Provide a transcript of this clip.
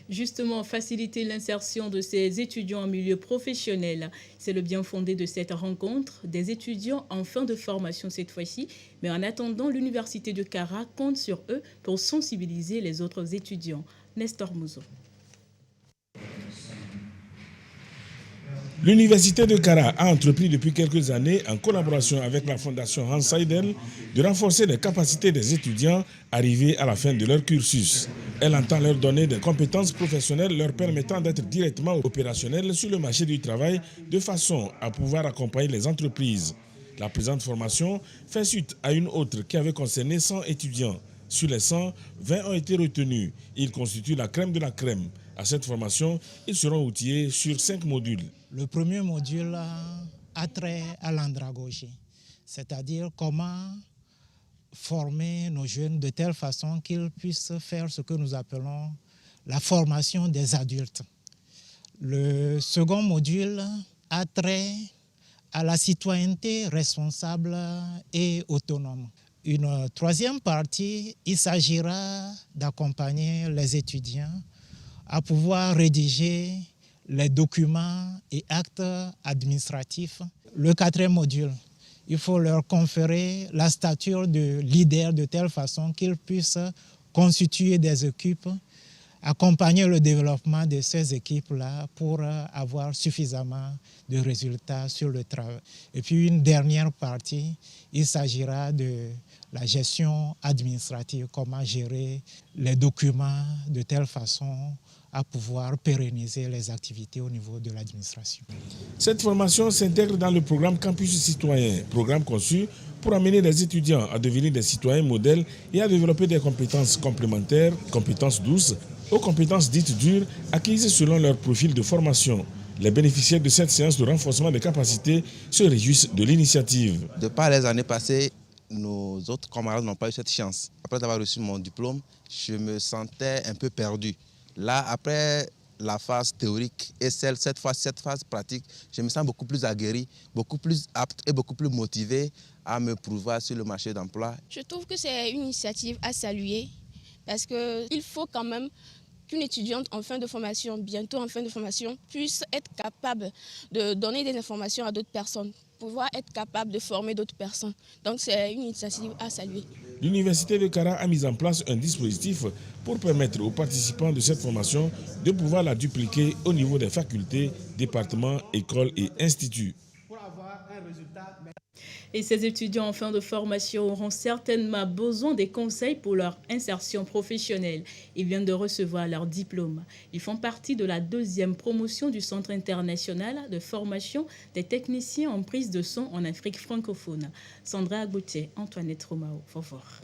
Justement, faciliter l'insertion de ces étudiants en milieu professionnel. C'est le bien fondé de cette rencontre, des étudiants en fin de formation cette fois-ci. Mais en attendant, l'Université de Kara compte sur eux pour sensibiliser les autres étudiants. Nestor Mouzo. L'Université de Kara a entrepris depuis quelques années, en collaboration avec la Fondation Hans Seidel, de renforcer les capacités des étudiants arrivés à la fin de leur cursus. Elle entend leur donner des compétences professionnelles leur permettant d'être directement opérationnels sur le marché du travail de façon à pouvoir accompagner les entreprises. La présente formation fait suite à une autre qui avait concerné 100 étudiants. Sur les 100, 20 ont été retenus. Ils constituent la crème de la crème. À cette formation, ils seront outillés sur 5 modules. Le premier module a trait à l'andragogie, c'est-à-dire comment former nos jeunes de telle façon qu'ils puissent faire ce que nous appelons la formation des adultes. Le second module a trait à la citoyenneté responsable et autonome. Une troisième partie, il s'agira d'accompagner les étudiants à pouvoir rédiger les documents et actes administratifs. Le quatrième module, il faut leur conférer la stature de leader de telle façon qu'ils puissent constituer des équipes, accompagner le développement de ces équipes-là pour avoir suffisamment de résultats sur le travail. Et puis une dernière partie, il s'agira de la gestion administrative, comment gérer les documents de telle façon à pouvoir pérenniser les activités au niveau de l'administration. Cette formation s'intègre dans le programme Campus Citoyen, programme conçu pour amener les étudiants à devenir des citoyens modèles et à développer des compétences complémentaires, compétences douces, aux compétences dites dures, acquises selon leur profil de formation. Les bénéficiaires de cette séance de renforcement des capacités se réjouissent de l'initiative. De par les années passées, nos autres camarades n'ont pas eu cette chance. Après avoir reçu mon diplôme, je me sentais un peu perdu. Là, après la phase théorique et cette phase pratique, je me sens beaucoup plus aguerri, beaucoup plus apte et beaucoup plus motivé à me prouver sur le marché d'emploi. Je trouve que c'est une initiative à saluer parce qu'il faut quand même qu'une étudiante en fin de formation, bientôt en fin de formation, puisse être capable de donner des informations à d'autres personnes, pouvoir être capable de former d'autres personnes. Donc c'est une initiative à saluer. L'Université de Kara a mis en place un dispositif pour permettre aux participants de cette formation de pouvoir la dupliquer au niveau des facultés, départements, écoles et instituts. Et ces étudiants en fin de formation auront certainement besoin des conseils pour leur insertion professionnelle. Ils viennent de recevoir leur diplôme. Ils font partie de la 2e promotion du Centre international de formation des techniciens en prise de son en Afrique francophone. Sandra Agboutier, Antoinette Romao, Fort.